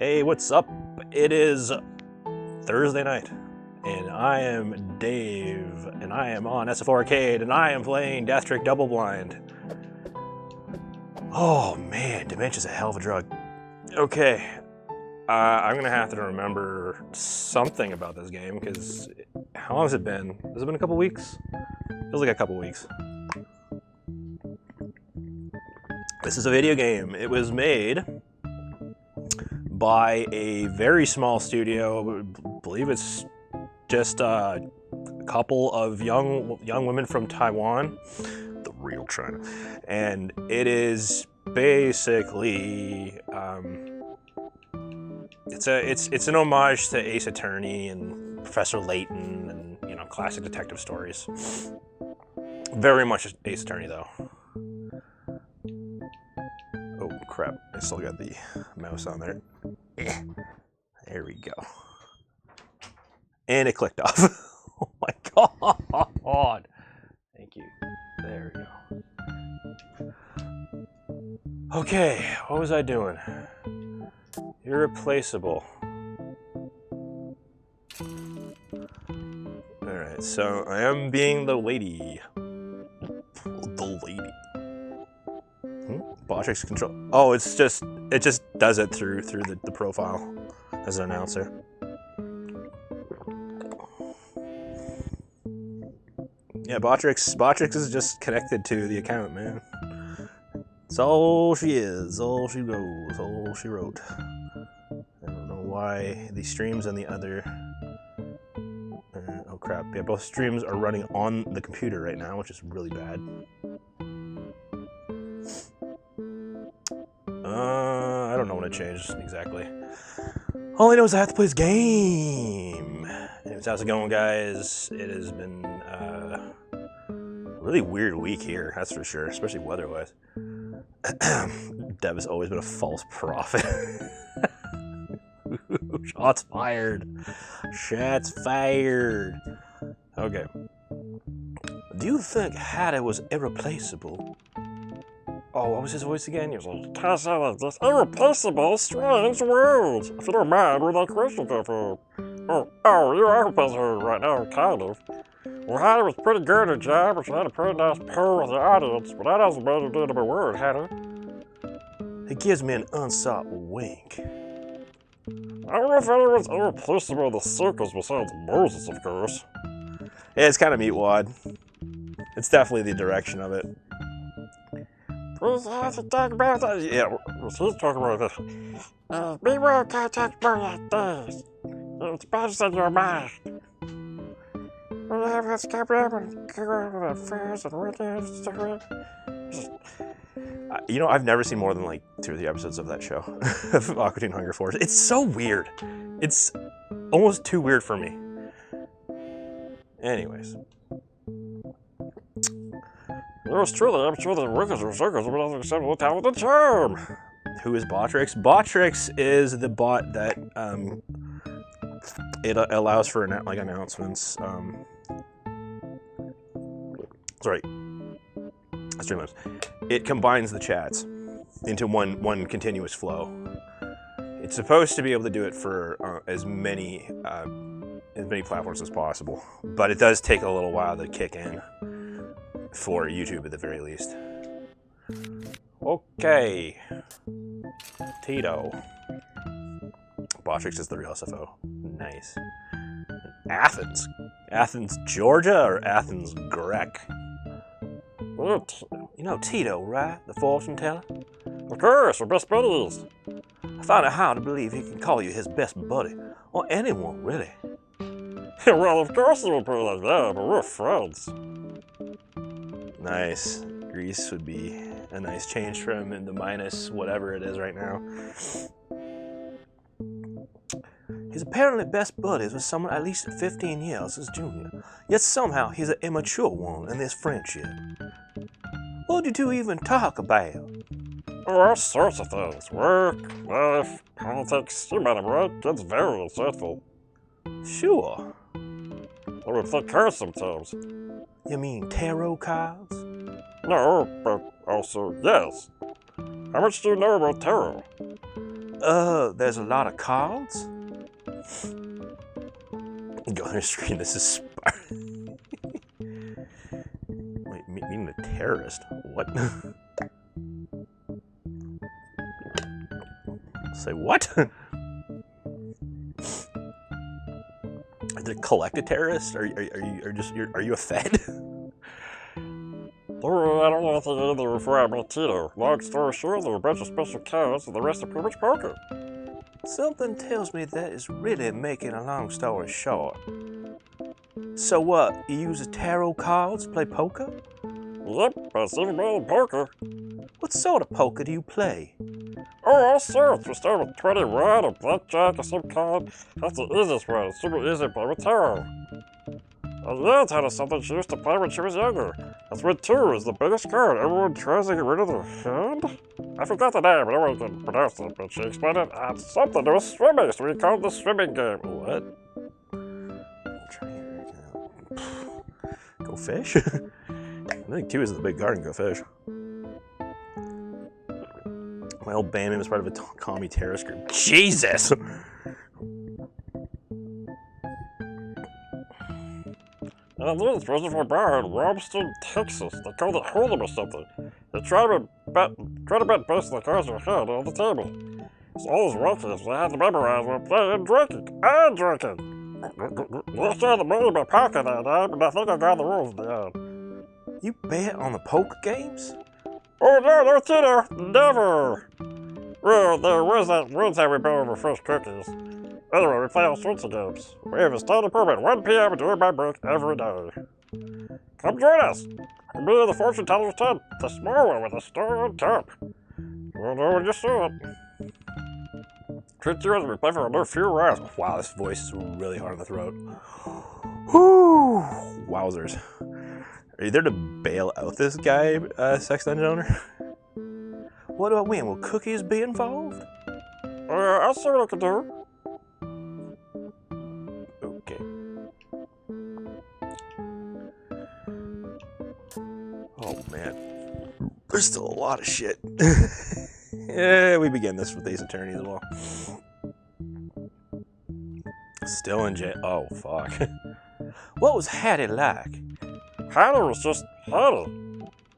Hey, what's up? It is Thursday night, and I am Dave, and I am on SFO Arcade, and I am playing Death Trick Double Blind. Oh man, dementia's a hell of a drug. Okay, I'm gonna have to remember something about this game, because how long has it been? Has it been a couple weeks? Feels like a couple weeks. This is a video game. It was made by a very small studio. I believe it's just a couple of young women from Taiwan, the real China, and it is basically it's an homage to Ace Attorney and Professor Layton and classic detective stories. Very much Ace Attorney though. Oh crap, I still got the mouse on there. There we go. And it clicked off. Oh my god. Thank you. There we go. Okay, what was I doing? Irreplaceable. Alright, so I am being the lady. The lady. Botrix control. Oh, it just does it through the profile as an announcer. Yeah, Botrix is just connected to the account, man. It's all she is, all she goes, all she wrote. I don't know why the streams and the other. Oh crap! Yeah, both streams are running on the computer right now, which is really bad. I don't know what I changed exactly. All I know is I have to play this game. Anyways, how's it going, guys? It has been a really weird week here, that's for sure, especially weather-wise. Dev has always been a false prophet. Shots fired. Shots fired. Okay. Do you think Hatter was irreplaceable? Oh, what was his voice again? He was like, "Cause of this irreplaceable, strange world. If you don't mind, we'd like questions of her." Oh, you are with her right now, kind of. Well, Hatter was pretty good at her job, and she had a pretty nice pull with the audience, but that doesn't mean you did a word, Hatter. It gives me an unsought wink. I don't know if anyone's irreplaceable in the circus besides Moses, of course. Yeah, it's kind of meatwad. It's definitely the direction of it. Please have to talk about that. Yeah, he's talking about this. Be well, can't talk about that things. It's better than your mind. We have this cabinet and affairs and weekends and stuff. I've never seen more than like 2 or 3 episodes of that show, of Aqua Teen Hunger Force. It's so weird. It's almost too weird for me. Anyways. It was true that I'm sure the workers or circles will not accept what talent and charm. Who is Botrix? Botrix is the bot that it allows for like announcements. Sorry, Streamlabs. It combines the chats into one continuous flow. It's supposed to be able to do it for as many platforms as possible, but it does take a little while to kick in. For YouTube at the very least. Okay. Tito. Botrix is the real SFO. Nice. Athens. Athens, Georgia or Athens, Grec? You know Tito, right? The fortune teller? Of course, we're best buddies. I find it hard to believe he can call you his best buddy. Or anyone, really. Well, of course he would put it like that, but we're friends. Nice. Greece would be a nice change for him in the minus whatever it is right now. He's apparently best buddies with someone at least 15 years his junior. Yet somehow he's an immature one in this friendship. What did you even talk about? Oh, all sorts of things. Work, life, politics, you met him, right? Gets very insightful. Sure. I would think cards sometimes. You mean tarot cards? No, but also yes. How much do you know about tarot? There's a lot of cards. Go on your screen, this is Wait, meaning a terrorist? What? Say what? Did it collect a terrorist? Are you a Fed? Oh, I don't know anything either before I met Tito. Long story short, there are a bunch of special cards and the rest are pretty much poker. Something tells me that is really making a long story short. So what, you use the tarot cards to play poker? Yep, but it's even better than poker. What sort of poker do you play? Oh, all sorts. We start with 21 or blackjack or some kind. That's the easiest one. It's super easy to play with tarot. And yeah, taught us something she used to play when she was younger. That's when 2 is the biggest card. Everyone tries to get rid of their hand. I forgot the name, but no one can pronounce it, but she explained it had something to do with swimming, so we called it the swimming game. What? Go fish? I think 2 is the big garden, go fish. My old bandmate was part of a commie terrorist group. Jesus! And then it's reserved for a bar in Robston, Texas. They called it Hold'em or something. They try to bet based on the cards in your hand on the table. It's always rocky, so I had to memorize when playing and drinking. Lost all the money in my pocket that night, but I think I got the rules in the end. You bet on the poker games? Oh no, Tito, never! Well, there was that one time we bought over fresh cookies. Anyway, we play all sorts of games. We have a standing permit 1 p.m. during my break every day. Come join us! We'll be in the fortune teller's tent, the small one with a star on top. You'll know when you see it. Treat you as we play for another few rounds. Wow, this voice is really hard on the throat. Whew! Wowzers. Are you there to bail out this guy, sex dungeon owner? What do I win? Will cookies be involved? I'll see what I can do. Okay. Oh man. There's still a lot of shit. Yeah, we begin this with these attorneys as well. Still in jail. Oh, fuck. What was Hattie like? Hattie was just Hattie.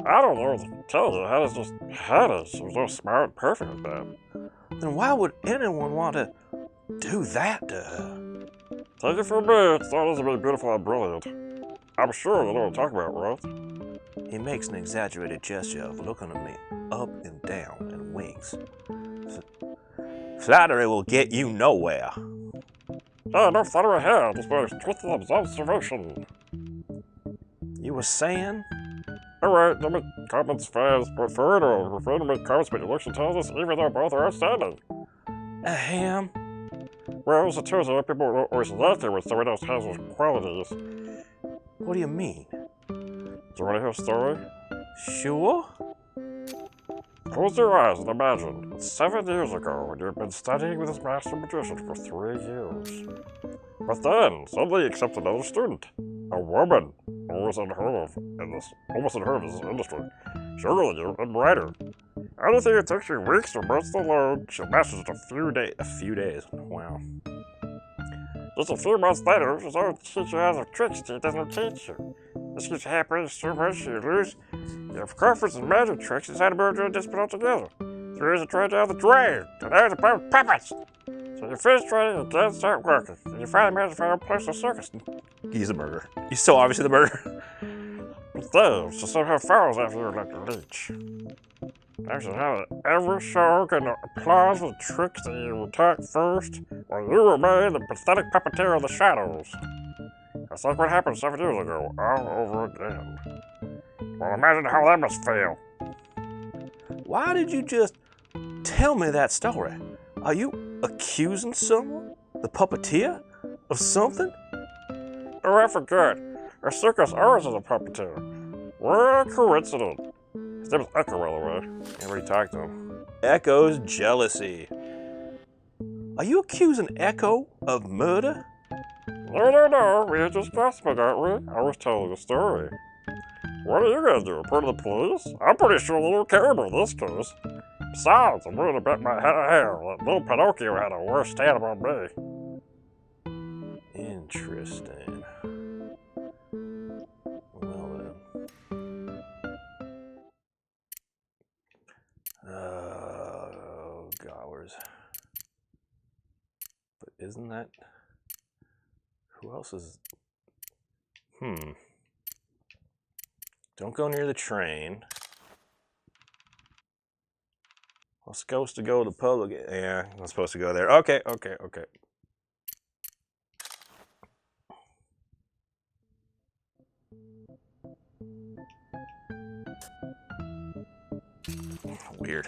I don't know what to tell you. Hattie's just Hattie. She was so smart and perfect with that. Then why would anyone want to do that to her? Take it from me, it's not to be beautiful and brilliant. I'm sure you know what I'm talking about, right? He makes an exaggerated gesture of looking at me up and down and winks. Flattery will get you nowhere. Yeah, no flattery here, just by twisted observation. You were saying? Alright, don't make comments fast, prefer to refrain to make comments about your looks and intelligence, even though both are outstanding. Ahem. Well, as it turns out, people are always laughing when someone else has those qualities. What do you mean? Do you want to hear a story? Sure. Close your eyes and imagine, 7 years ago, when you had been studying with this master magician for 3 years. But then, suddenly he accepts another student. A woman, almost unheard of in this industry. Younger than you and brighter. Anything it took you weeks or months to learn, she'll master it in A few days. Wow. Just a few months later, she's going to teach you how to tricks she doesn't teach you. This keeps happening so much you lose your confidence in magic tricks and how to merge your discipline altogether. 3 years of trying down the drain, and now it's about puppets. So you finish training and can't start working, and you finally manage to find a place to circus. He's a murderer. He's so obviously the murderer. But then, she somehow follows after you like a leech. Now she's had every show can applause the tricks that you taught first, while you remain the pathetic puppeteer of the shadows. That's like what happened 7 years ago, all over again. Well, imagine how that must feel. Why did you just tell me that story? Are you accusing someone, the puppeteer, of something? Oh, I forgot. Our circus ours is a puppeteer. What a coincidence. His name is Echo, by the way. I already talked to him. Echo's jealousy. Are you accusing Echo of murder? No. We were just gossiping, aren't we? I was telling a story. What are you gonna do? Report to the police? I'm pretty sure they don't care about this case. Besides, I'm worried about my hair. That little Pinocchio had a worse stand on me. Interesting. Well then. Oh God, where's? But isn't that? Who else is? Don't go near the train. I'm supposed to go to the public. Yeah, I'm supposed to go there. Okay. Weird.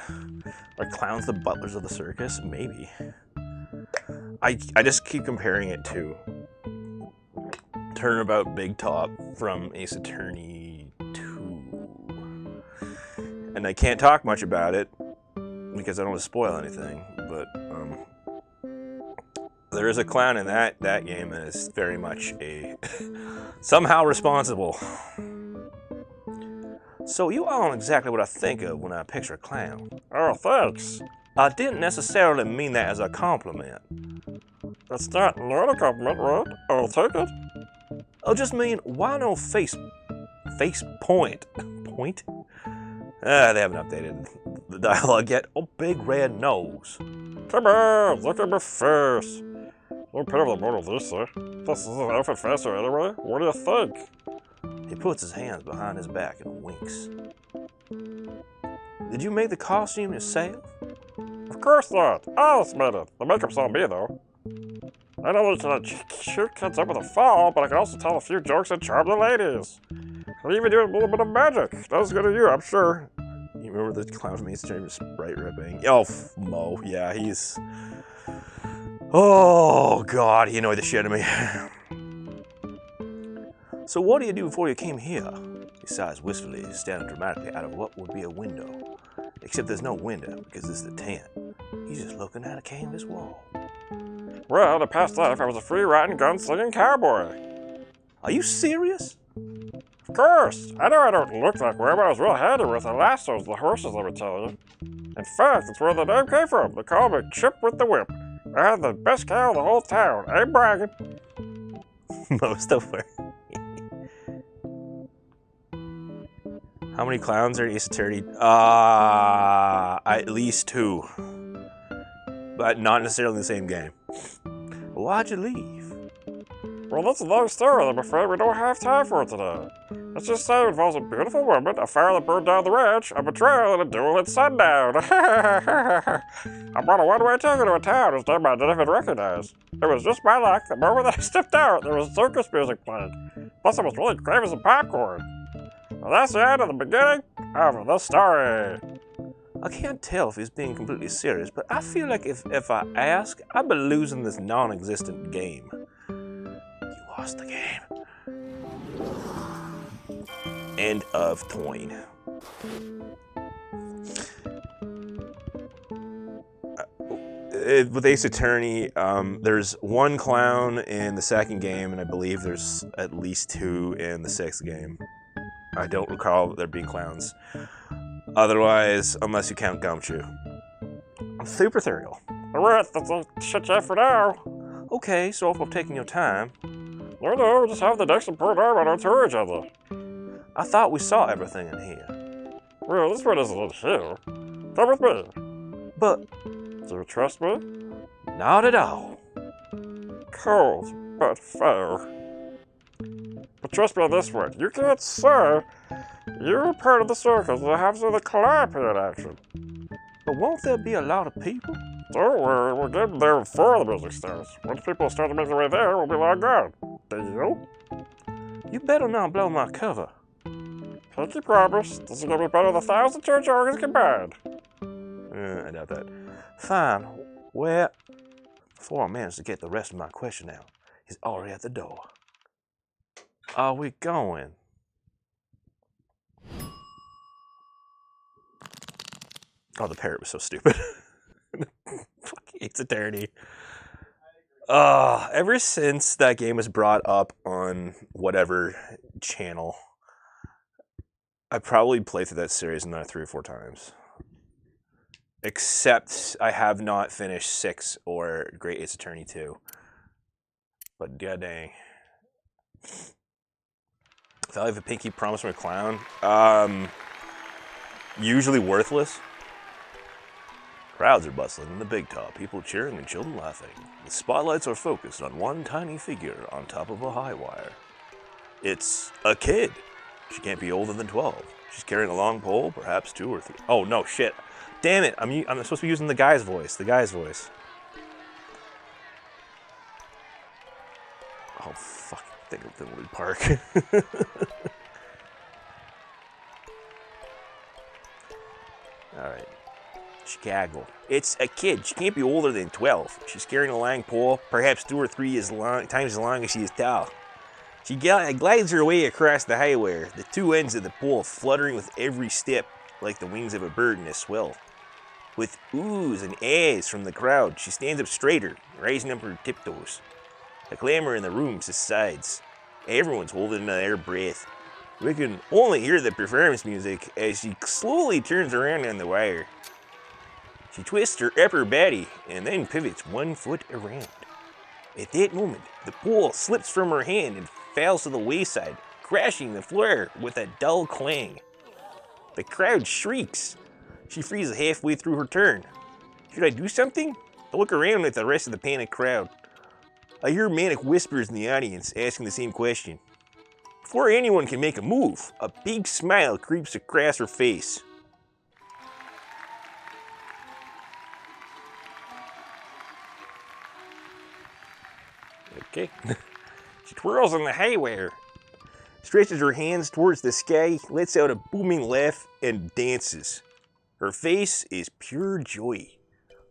Are clowns the butlers of the circus? Maybe. I just keep comparing it to Turnabout Big Top from Ace Attorney 2. And I can't talk much about it because I don't want to spoil anything, but there is a clown in that game that is very much a somehow responsible. So you aren't exactly what I think of when I picture a clown. Oh, thanks. I didn't necessarily mean that as a compliment. That's not a compliment, right? I'll take it. I just mean, why no face point? Point? They haven't updated the dialogue yet. Oh, big red nose. Come on, look at my face. Don't pay over the Mona Lisa. This is an outfit faster anyway. What do you think? He puts his hands behind his back and winks. Did you make the costume yourself? Of course not. Alice made it. The makeup's on me, though. I know that you can shoot kids up with a fall, but I can also tell a few jokes and charm the ladies. I even do a little bit of magic. Not as good as you, I'm sure. You remember the clown from Ace Attorney Sprite ripping? Oh, Mo. Yeah, he's... Oh, God, he annoyed the shit out of me. So what do you do before you came here? He sighs wistfully, standing dramatically out of what would be a window. Except there's no window, because this is the tent. He's just looking at a canvas wall. Well, in a past life, I was a free-riding, gun-slinging cowboy. Are you serious? Of course. I know I don't look like one, but I was real handy with the lassos, the horses, let me tell you. In fact, that's where the name came from. They called me Chip with the Whip. I had the best cow in the whole town. Ain't bragging. Most of her. How many clowns are in Ace Attorney? At least 2. But not necessarily in the same game. Why'd you leave? Well, that's a long story. I'm afraid we don't have time for it today. Let's just say it involves a beautiful woman, a fire that burned down the ranch, a betrayal, and a duel at sundown. I'm on a one-way ticket to a town whose name I didn't even recognize. It was just my luck. The moment I stepped out, there was circus music playing. Plus, I was really craving some popcorn. Well, that's the end of the beginning of the story. I can't tell if he's being completely serious, but I feel like if I ask, I'd be losing this non-existent game. You lost the game. End of Toyn. With Ace Attorney, there's 1 clown in the second game, and I believe there's at least 2 in the 6th game. I don't recall there being clowns. Otherwise, unless you count Gumshoe. I'm super ethereal. Alright, that's a shit chat for now. Okay, so if I'm taking your time. No, just have the next important arm on our tour each other. I thought we saw everything in here. Well, this one isn't in here. Come with me. But... Do you trust me? Not at all. Cold, but fair. But trust me on this one. You can't say you're part of the circus that has the clap here in action. But won't there be a lot of people? Don't worry, we'll get there before the music starts. Once people start to make their way there, we'll be long gone. Deal? You better not blow my cover. Pinky promise. This is gonna be better than 1,000 church organs combined. I doubt that. Fine. Well, before I manage to get the rest of my question out, he's already at the door. Are we going? Oh, the parrot was so stupid. Fucking Ace Attorney. Ever since that game was brought up on whatever channel, I probably played through that series another 3 or 4 times. Except I have not finished 6 or Great Ace Attorney 2. But god dang. Valley of a Pinky Promise from a Clown. Usually worthless. Crowds are bustling in the big top, people cheering and children laughing. The spotlights are focused on one tiny figure on top of a high wire. It's a kid. She can't be older than 12. She's carrying a long pole, perhaps 2 or 3. Oh no, shit. Damn it, I'm supposed to be using the guy's voice. Oh, fuck. Think of Finley Park. Alright. Chicago. It's a kid. She can't be older than 12. She's carrying a long pole, perhaps 2 or 3 times as long as she is tall. She glides her way across the highway, the 2 ends of the pole fluttering with every step like the wings of a bird in a swell. With oohs and ahs from the crowd, she stands up straighter, raising up her tiptoes. The clamor in the room subsides. Everyone's holding their breath. We can only hear the performance music as she slowly turns around on the wire. She twists her upper body and then pivots 1 foot around. At that moment, the pole slips from her hand and falls to the wayside, crashing the floor with a dull clang. The crowd shrieks. She freezes halfway through her turn. Should I do something? I look around at the rest of the panicked crowd. I hear manic whispers in the audience asking the same question. Before anyone can make a move, a big smile creeps across her face. Okay. She twirls on the high wire, stretches her hands towards the sky, lets out a booming laugh, and dances. Her face is pure joy.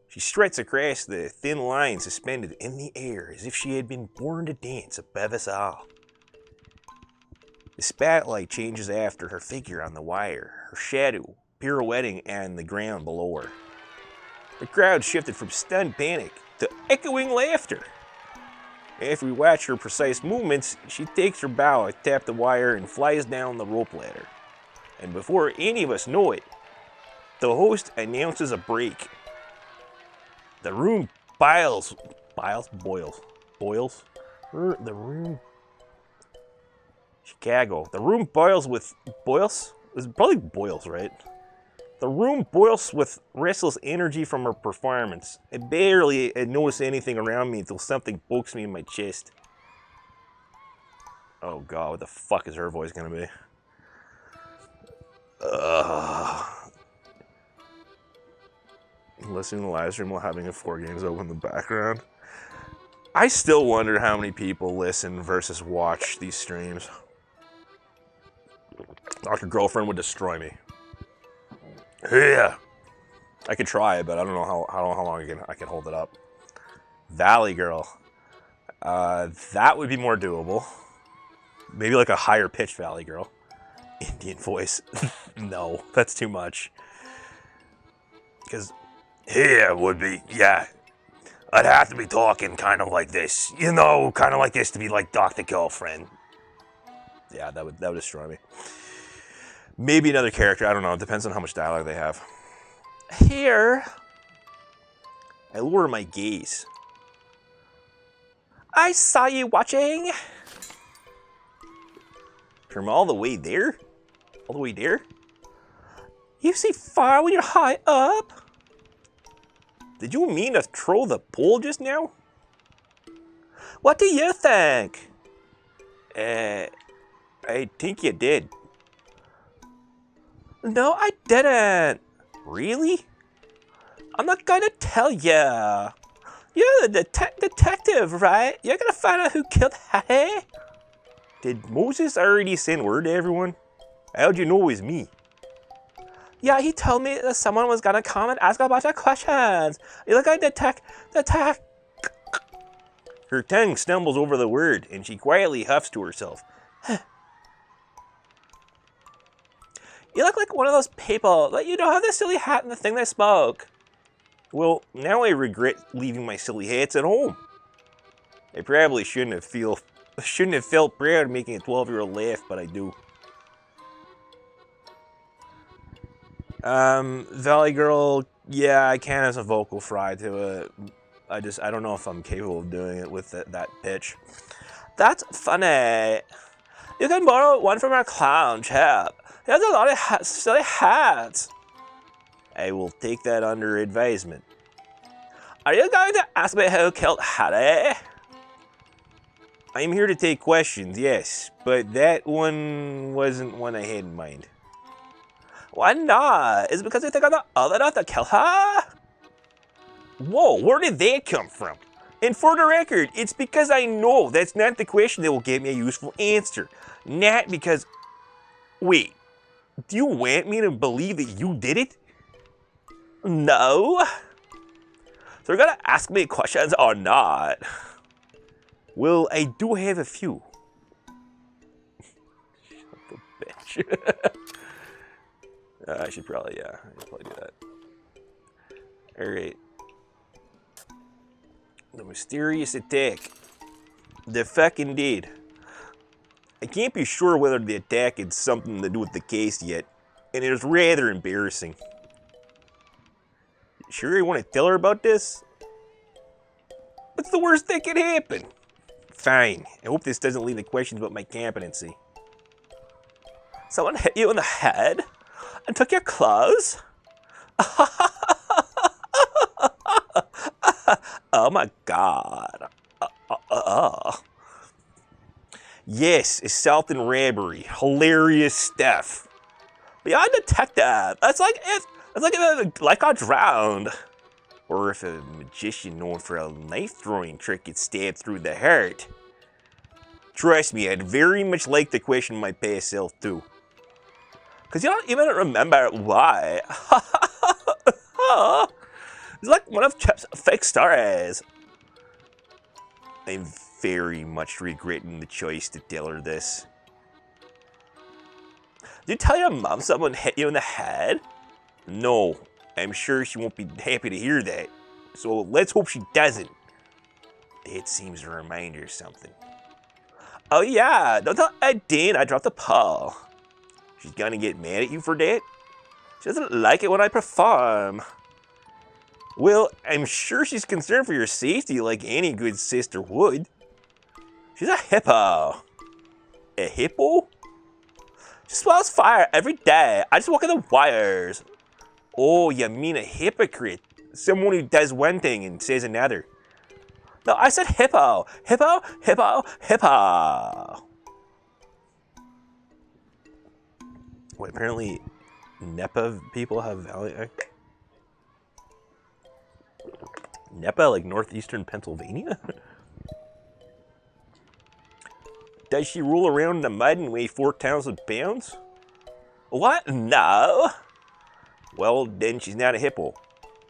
She struts across the thin line suspended in the air as if she had been born to dance above us all. The spotlight changes after her figure on the wire, her shadow pirouetting on the ground below her. The crowd shifted from stunned panic to echoing laughter. After we watch her precise movements, she takes her bow, taps the wire, and flies down the rope ladder. And before any of us know it, the host announces a break. The room boils. Chicago. The room boils with boils? It's probably boils, right? The room boils with restless energy from her performance. I barely notice anything around me until something pokes me in my chest. Oh god, what the fuck is her voice gonna be? Listening to the live stream while having a 4 games open in the background. I still wonder how many people listen versus watch these streams. Like your girlfriend would destroy me. Yeah. I could try it, but I don't know how long I can hold it up. Valley Girl. That would be more doable. Maybe like a higher pitched Valley Girl. Indian voice. No, that's too much. Because, yeah, would be, yeah. I'd have to be talking kind of like this. You know, kind of like this to be like Dr. Girlfriend. Yeah, that would destroy me. Maybe another character, I don't know. It depends on how much dialogue they have. Here. I lower my gaze. I saw you watching. From all the way there? All the way there? You see far when you're high up? Did you mean to throw the pole just now? What do you think? I think you did. No, I didn't. Really? I'm not gonna tell ya. You're the detective, right? You're gonna find out who killed Hattie? Did Moses already send word to everyone? How'd you know it was me? Yeah, he told me that someone was gonna come and ask a bunch of questions. You look like detect. Her tongue stumbles over the word, and she quietly huffs to herself. You look like one of those people that you don't have the silly hat and the thing that smoke. Well, now I regret leaving my silly hats at home. I probably shouldn't have felt proud making a 12-year-old laugh, but I do. Valley Girl Yeah, I can have some vocal fry to it. I don't know if I'm capable of doing it with that pitch. That's funny. You can borrow one from our clown chap. He has a lot of silly hats. I will take that under advisement. Are you going to ask me who killed Hattie? I'm here to take questions, yes, but that one wasn't one I had in mind. Why not? Is it because I think I'm not old enough to kill her? Whoa, where did that come from? And for the record, it's because I know that's not the question that will give me a useful answer. Not because... Wait, do you want me to believe that you did it? No. So you're gonna ask me questions or not? Well, I do have a few. Bitch. I should probably, yeah, I should probably do that. Alright. The mysterious attack. The effect indeed. I can't be sure whether the attack had something to do with the case yet, and it is rather embarrassing. Sure you want to tell her about this? What's the worst that could happen? Fine. I hope this doesn't lead to questions about my competency. Someone hit you in the head and took your clothes? Oh my god. Yes, assault and robbery. Hilarious stuff. Beyond detective. That's like if life got drowned. Or if a magician known for a knife throwing trick gets stabbed through the heart. Trust me, I'd very much like to question my past self too. Cause you don't even remember why. It's like one of Chip's fake stories. I'm very much regretting the choice to tell her this. Did you tell your mom someone hit you in the head? No, I'm sure she won't be happy to hear that. So let's hope she doesn't. That seems to remind her of something. Oh yeah, don't tell Dean I dropped the paw. She's gonna get mad at you for that? She doesn't like it when I perform. Well, I'm sure she's concerned for your safety like any good sister would. She's a hippo. A hippo? She swallows fire every day. I just walk in the wires. Oh, you mean a hypocrite. Someone who does one thing and says another. No, I said hippo. Hippo, hippo, hippo. Wait, apparently NEPA people have value. NEPA, like northeastern Pennsylvania? Does she roll around in the mud and weigh 4,000 pounds? What? No. Well, then she's not a hippo.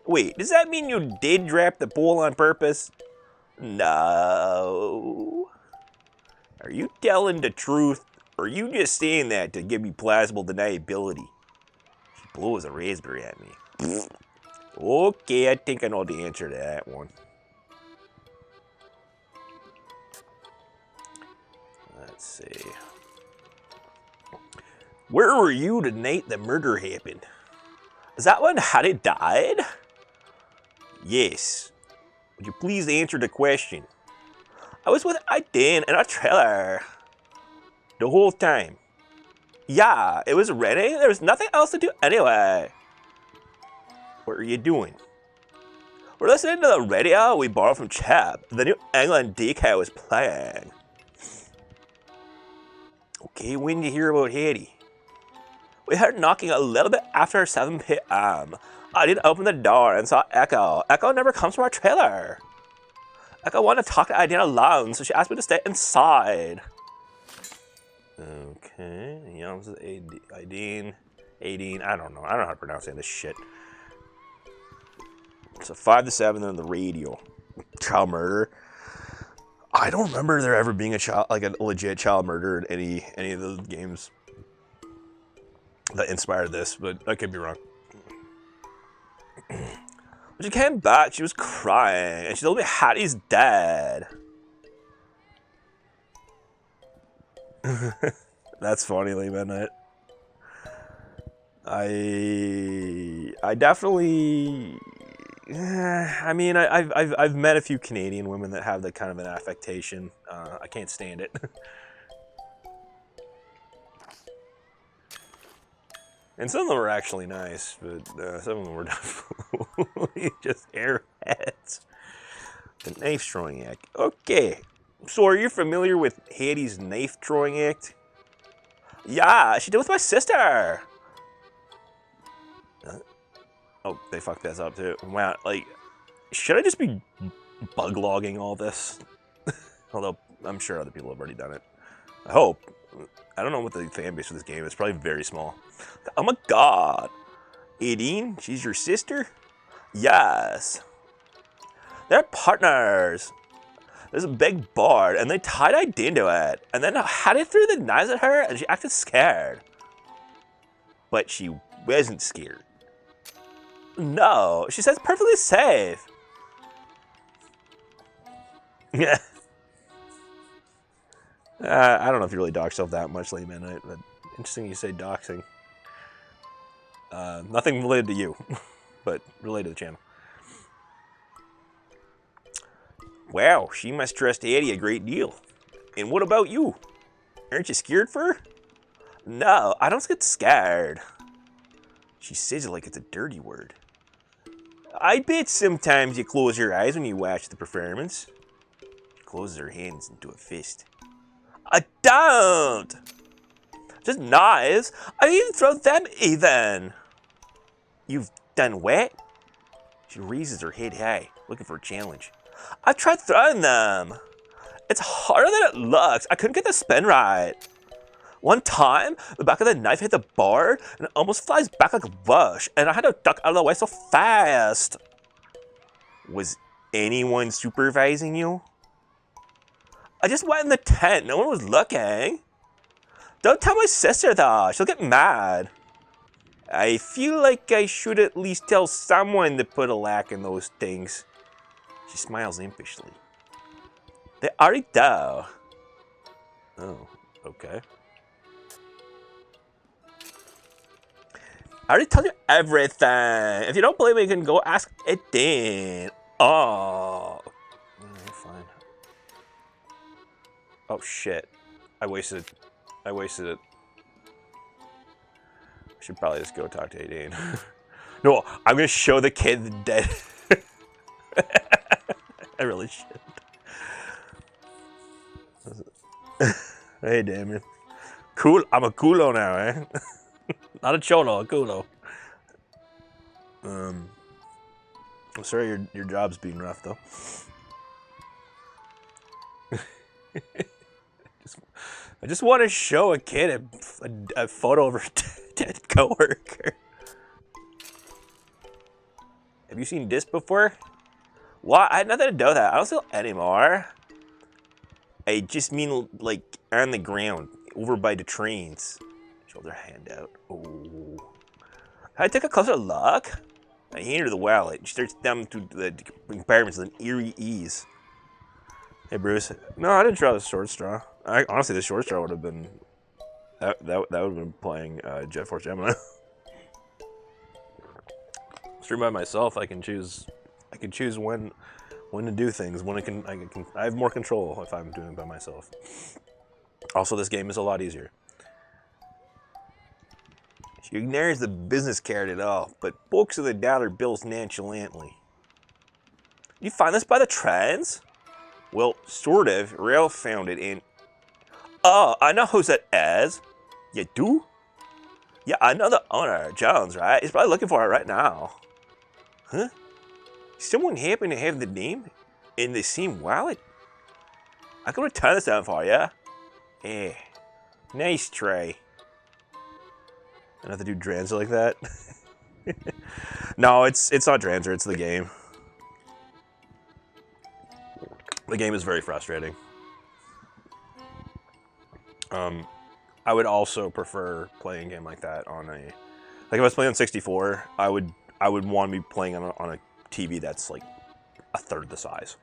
Wait, does that mean you did drop the pole on purpose? No. Are you telling the truth, or are you just saying that to give me plausible deniability? She blows a raspberry at me. Okay, I think I know the answer to that one. Let's see. Where were you the night the murder happened? Is that when Hattie died? Yes. Would you please answer the question? I was with Dan in a trailer. The whole time. Yeah, it was raining. There was nothing else to do anyway. What are you doing? We're listening to the radio we borrowed from Chap. The New England DK was playing. Okay, when did you hear about Hattie? We heard knocking a little bit after 7 p.m. I didn't open the door and saw Echo. Echo never comes from our trailer. Echo wanted to talk to Ideen alone, so she asked me to stay inside. Okay, yeah, this is Ideen, I don't know how to pronounce any of this shit. So 5 to 7 on the radio. Child murder. I don't remember there ever being a legit child murder in any of those games that inspired this, but I could be wrong. When she came back, she was crying, and she told me Hattie's dead. That's funny, Lee Midnight. I I definitely. I mean, I've met a few Canadian women that have that kind of an affectation. I can't stand it. And some of them are actually nice, but some of them were definitely just airheads. The knife throwing act. Okay. So are you familiar with Hades' knife throwing act? Yeah, she did with my sister. Oh, they fucked this up too. Wow, like, should I just be bug logging all this? Although, I'm sure other people have already done it. I hope. I don't know what the fan base for this game is. It's probably very small. Oh my god. 18? She's your sister? Yes. They're partners. There's a big board, and they tie-dyed into it. And then Hattie threw the knives at her, and she acted scared. But she wasn't scared. No, she says perfectly safe. Yeah. I don't know if you really dox yourself that much late midnight, but interesting you say doxing. Nothing related to you, but related to the channel. Wow, she must trust Eddie a great deal. And what about you? Aren't you scared for her? No, I don't get scared. She says it like it's a dirty word. I bet sometimes you close your eyes when you watch the performance. She closes her hands into a fist. I don't! Just knives? I didn't even throw them even. You've done what? She raises her head high, looking for a challenge. I've tried throwing them. It's harder than it looks. I couldn't get the spin right. One time, the back of the knife hit the board, and it almost flies back like a bush, and I had to duck out of the way so fast. Was anyone supervising you? I just went in the tent. No one was looking. Don't tell my sister, though. She'll get mad. I feel like I should at least tell someone to put a lack in those things. She smiles impishly. They already do. Oh, okay. I already told you everything. If you don't believe me, you can go ask it then. Oh. Fine. Oh, shit. I wasted it. I should probably just go talk to Aideen. No, I'm going to show the kid the dead. I really should. Hey, Damien. Cool. I'm a culo now, eh? Not a cholo, a culo. I'm sorry your job's being rough, though. I just want to show a kid a photo of her dead coworker. Have you seen this before? What? I had nothing to do with that. I don't steal anymore. I just mean like on the ground, over by the trains. She holds her hand out. Oh. I took a closer look. I hand her the wallet. She starts thumbing through the compartments with an eerie ease. Hey, Bruce. No, I didn't try the short straw. Honestly, the short straw would have been... That would have been playing Jet Force Gemini. Stream by myself, I can choose when to do things. I have more control if I'm doing it by myself. Also, this game is a lot easier. She ignores the business card at all, but pokes at the dollar bills nonchalantly. You find this by the trends? Well, sort of. Rail found it in... Oh, I know who's that is. You do? Yeah, I know the owner, Jones, right? He's probably looking for it right now. Huh? Someone happen to have the name in the same wallet? I can return this down for you. Eh. Nice try. I don't have to do Dranzer like that. No, it's not Dranzer, it's the game. The game is very frustrating. I would also prefer playing a game like that on a... Like if I was playing on 64, I would want to be playing on a TV that's like a third the size.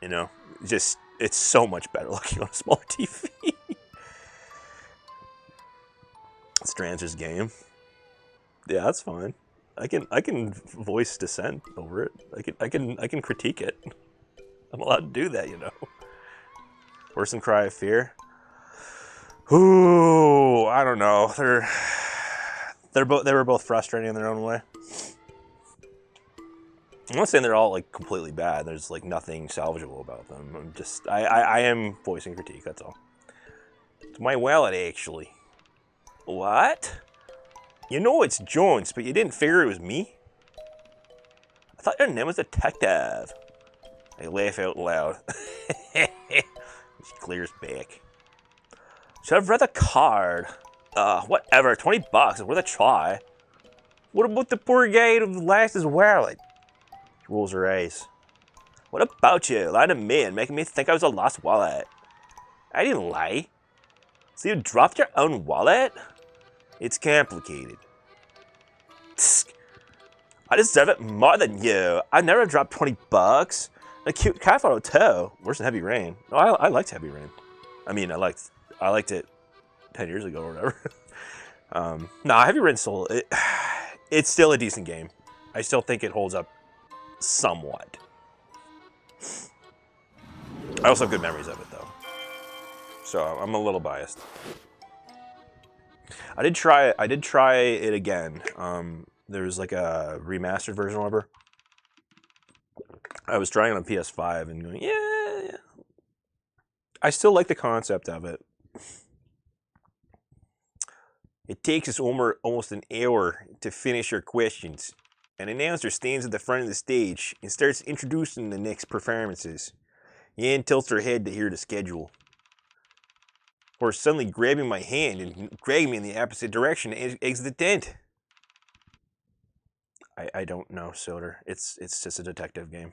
You know? Just, it's so much better looking on a smaller TV. It's Dranzer's game. Yeah, that's fine. I can voice dissent over it. I can critique it. I'm allowed to do that, you know. Worse than Cry of Fear. Ooh, I don't know. They were both frustrating in their own way. I'm not saying they're all like completely bad. There's like nothing salvageable about them. I am voicing critique. That's all. It's my wallet actually. What? You know it's Jones, but you didn't figure it was me? I thought your name was Detective. I laugh out loud. She clears back. Should have read the card. Whatever, 20 bucks is worth a try. What about the poor guy who lost his wallet? She rolls her eyes. What about you? Lying to me and making me think I was a lost wallet. I didn't lie. So you dropped your own wallet? It's complicated. Tsk. I deserve it more than you. I never dropped 20 bucks. A cute cat photo too. Worse than Heavy Rain. No, I liked Heavy Rain. I mean, I liked it 10 years ago or whatever. No, Heavy Rain Soul. It's still a decent game. I still think it holds up somewhat. I also have good memories of it though, so I'm a little biased. I did try it again. There's like a remastered version, or whatever. I was trying it on PS5 and going, yeah. I still like the concept of it. It takes us almost an hour to finish our questions. An announcer stands at the front of the stage and starts introducing the next performances. Yan tilts her head to hear the schedule. Or suddenly grabbing my hand and dragging me in the opposite direction to exit the tent. I don't know, Soder. It's just a detective game.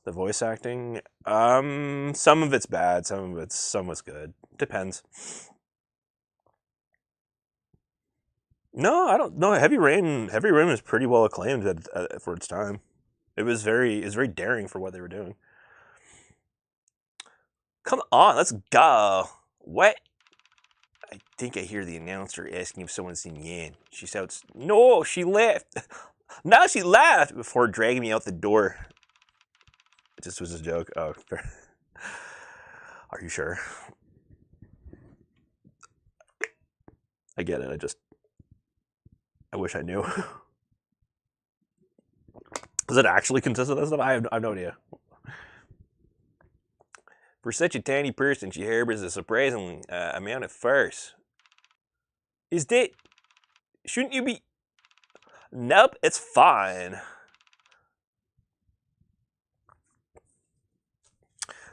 The voice acting, some of it's bad, some of it's good. Depends. No, I don't know. Heavy Rain was pretty well acclaimed for its time. It was very daring for what they were doing. Come on, let's go. What? I think I hear the announcer asking if someone's seen Yan. She shouts, "No, she left." Now she left before dragging me out the door. It just was a joke. Oh, fair. Are you sure? I get it. I wish I knew. Does it actually consist of that stuff? I have no idea. For such a tiny person, she harbors a surprising amount of farce. Is that... Shouldn't you be... Nope, it's fine.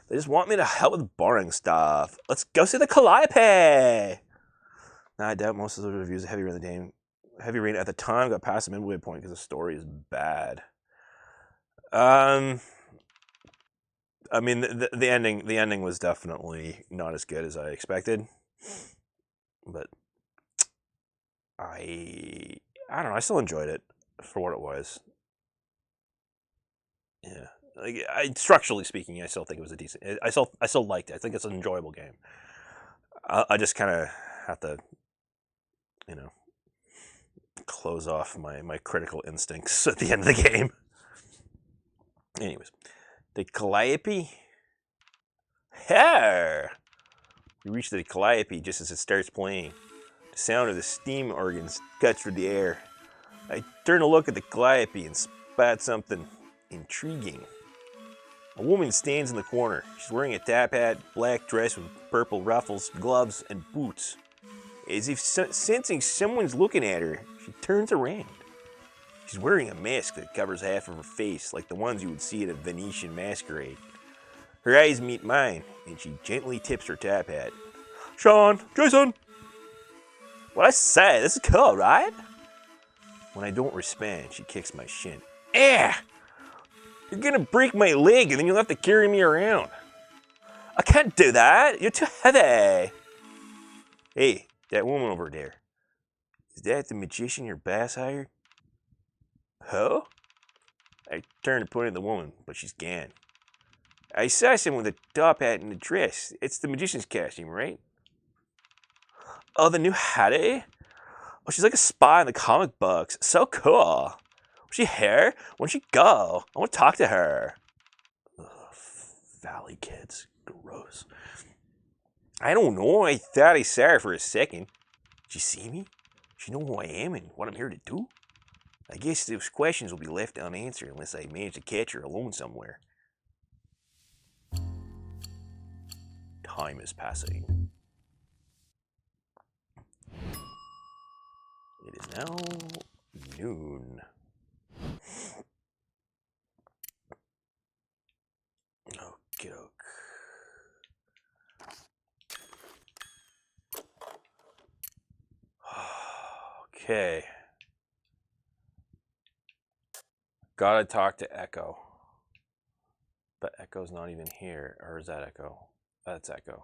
They just want me to help with boring stuff. Let's go see the Calliope! Nah, I doubt most of the reviews of Heavy Rain at the time got past the midway point because the story is bad. I mean, the ending was definitely not as good as I expected, but I don't know. I still enjoyed it for what it was. Yeah, like structurally speaking, I still think it was a decent. I still liked it. I think it's an enjoyable game. I just kind of have to, close off my critical instincts at the end of the game. Anyways. The Calliope? Here! We reach the Calliope just as it starts playing. The sound of the steam organs cuts through the air. I turn to look at the Calliope and spot something intriguing. A woman stands in the corner. She's wearing a top hat, black dress with purple ruffles, gloves, and boots. As if sensing someone's looking at her, she turns around. She's wearing a mask that covers half of her face, like the ones you would see at a Venetian masquerade. Her eyes meet mine, and she gently tips her top hat. Sean, Jason! What I say, this is cool, right? When I don't respond, she kicks my shin. You're gonna break my leg, and then you'll have to carry me around. I can't do that. You're too heavy. Hey, that woman over there. Is that the magician your boss hired? Huh? I turn to point at the woman, but she's gone. I saw someone with a top hat and a dress. It's the magician's costume, right? Oh, the new hat, eh? Oh, she's like a spy in the comic books. So cool. Was she here? Where'd she go? I want to talk to her. Ugh, Valley kids. Gross. I don't know. I thought I saw her for a second. Did you see me? She know who I am and what I'm here to do? I guess those questions will be left unanswered unless I manage to catch her alone somewhere. Time is passing. It is now noon. Okie doke. Okay. Gotta talk to Echo. But Echo's not even here. Or is that Echo? That's Echo.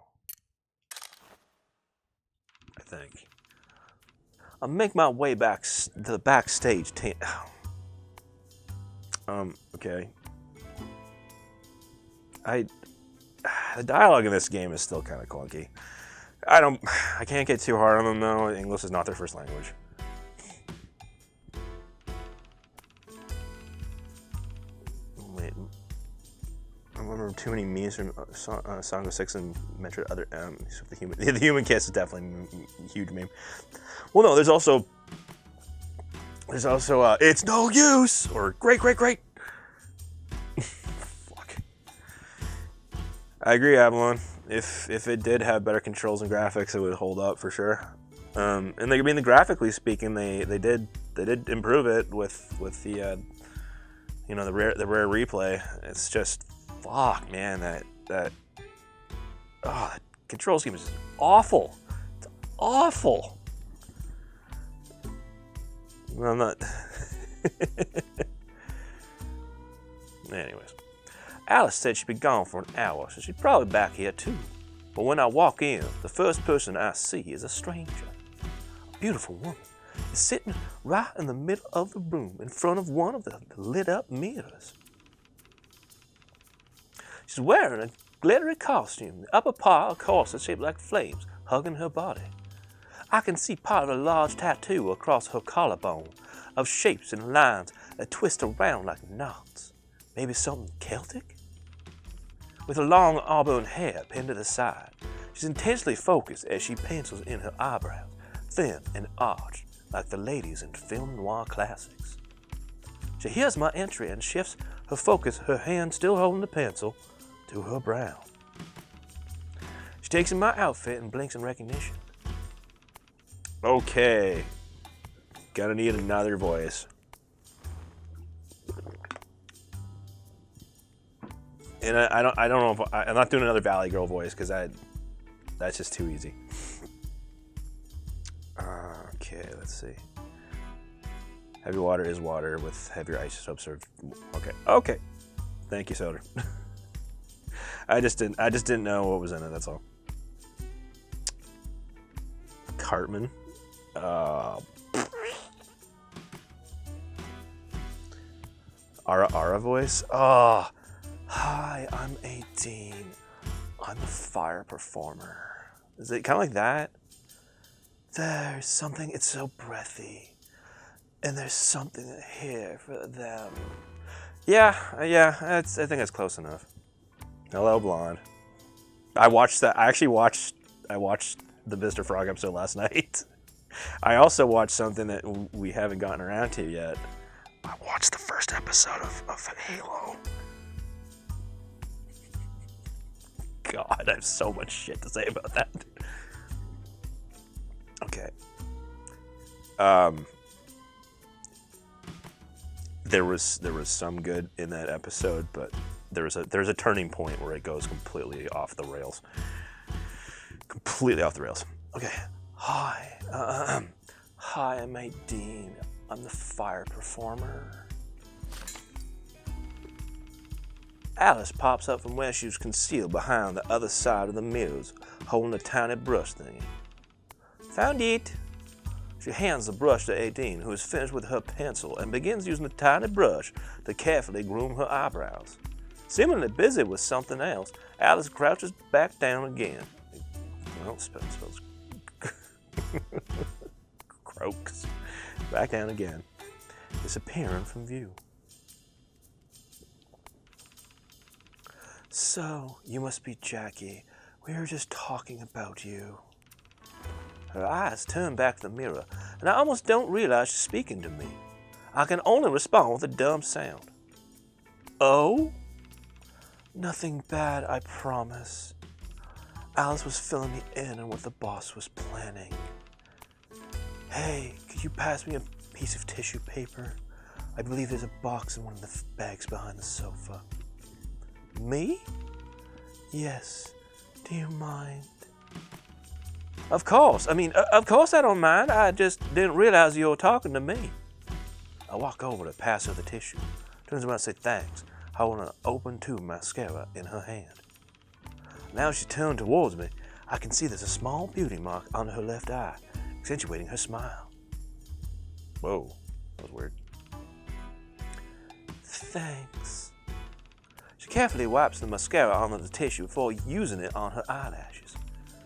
I think. I'll make my way back to the backstage. Okay. The dialogue in this game is still kind of clunky. I can't get too hard on them though. English is not their first language. Wait, I remember too many memes from Song of Six and mentioned other the human kiss is definitely a huge meme. Well, no, there's also it's no use or great. Fuck. I agree, Avalon. If it did have better controls and graphics, it would hold up for sure. And graphically speaking, they did improve it with the the rare replay. It's just fuck, man. That control scheme is just awful. It's awful. I'm not. Anyways. Alice said she'd be gone for an hour, so she's probably back here too. But when I walk in, the first person I see is a stranger. A beautiful woman is sitting right in the middle of the room in front of one of the lit up mirrors. She's wearing a glittery costume, the upper part of a corset shaped like flames, hugging her body. I can see part of a large tattoo across her collarbone of shapes and lines that twist around like knots. Maybe something Celtic? With her long auburn hair pinned to the side, she's intensely focused as she pencils in her eyebrows, thin and arched like the ladies in film noir classics. She hears my entry and shifts her focus, her hand still holding the pencil, to her brow. She takes in my outfit and blinks in recognition. Okay, gonna need another voice. And I don't know if I'm not doing another Valley Girl voice because that's just too easy. Okay, let's see. Heavy water is water with heavier isotopes. Okay. Thank you, Soder. I just didn't know what was in it. That's all. Cartman. Ara voice. Oh. Hi, I'm 18. I'm a fire performer. Is it kind of like that? There's something, it's so breathy. And there's something here for them. Yeah, I think that's close enough. Hello, blonde. I watched the Mr. Frog episode last night. I also watched something that we haven't gotten around to yet. I watched the first episode of Halo. God, I have so much shit to say about that. Okay. There was some good in that episode, but there's a turning point where it goes completely off the rails. Completely off the rails. Okay. Hi, I'm Dean. I'm the fire performer. Alice pops up from where she was concealed behind the other side of the mirrors, holding a tiny brush thingy. Found it! She hands the brush to Adine, who is finished with her pencil, and begins using the tiny brush to carefully groom her eyebrows. Seemingly busy with something else, Alice crouches back down again. Well, spells. strokes. Back down again, disappearing from view. So, you must be Jackie. We were just talking about you. Her eyes turn back to the mirror, and I almost don't realize she's speaking to me. I can only respond with a dumb sound. Oh? Nothing bad, I promise. Alice was filling me in on what the boss was planning. Hey, could you pass me a piece of tissue paper? I believe there's a box in one of the bags behind the sofa. Me? Yes. Do you mind? Of course. Of course I don't mind. I just didn't realize you were talking to me. I walk over to pass her the tissue. Turns around and say thanks, holding an open tube mascara in her hand. Now she turned towards me. I can see there's a small beauty mark on her left eye, accentuating her smile. Whoa, that was weird. Thanks. She carefully wipes the mascara onto the tissue before using it on her eyelashes.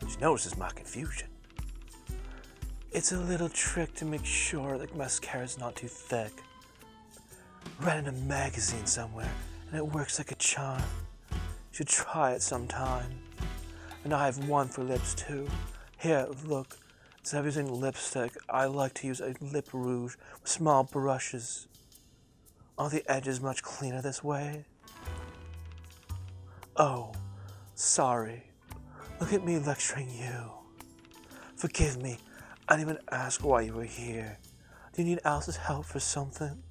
She notices my confusion. It's a little trick to make sure the mascara's not too thick. Read in a magazine somewhere, and it works like a charm. You should try it sometime. And I have one for lips too. Here, look. Instead of using lipstick, I like to use a lip rouge with small brushes. Are the edges much cleaner this way? Oh, sorry. Look at me lecturing you. Forgive me, I didn't even ask why you were here. Do you need Alice's help for something?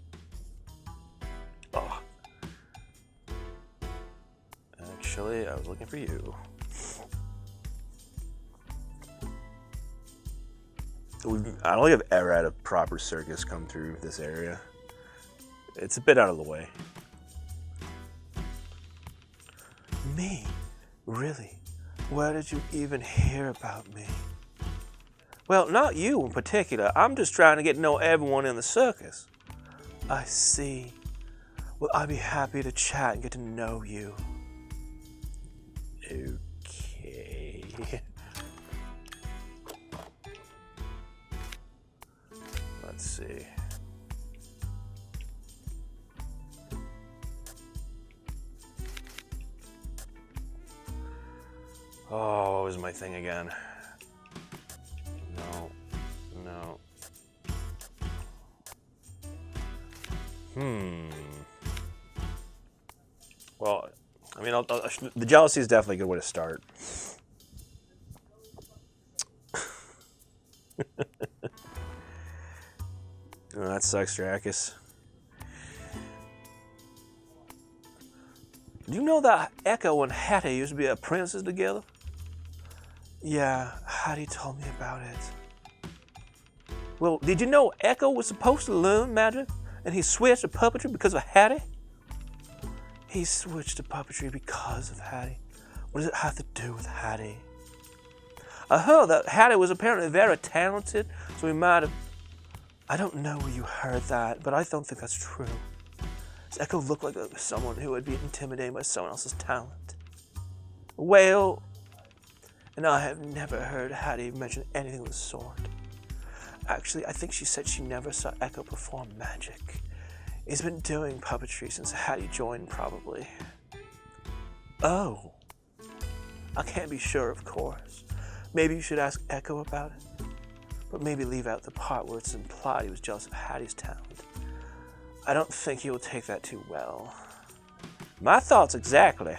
Oh. Actually, I was looking for you. I don't think I've ever had a proper circus come through this area. It's a bit out of the way. Me? Really? Where did you even hear about me? Well, not you in particular. I'm just trying to get to know everyone in the circus. I see. Well, I'd be happy to chat and get to know you. Okay. Let's see. Oh, what was my thing again? No. Well, the jealousy is definitely a good way to start. Oh, that sucks, Dracus. Do you know that Echo and Hattie used to be apprentices together? Yeah, Hattie told me about it. Well, did you know Echo was supposed to learn magic and he switched to puppetry because of Hattie? He switched to puppetry because of Hattie. What does it have to do with Hattie? I heard that Hattie was apparently very talented, so he might have... I don't know where you heard that, but I don't think that's true. Does Echo look like someone who would be intimidated by someone else's talent? Well, and I have never heard Hattie mention anything of the sort. Actually, I think she said she never saw Echo perform magic. He's been doing puppetry since Hattie joined, probably. Oh. I can't be sure, of course. Maybe you should ask Echo about it. But maybe leave out the part where it's implied he was jealous of Hattie's talent. I don't think he will take that too well. My thoughts exactly.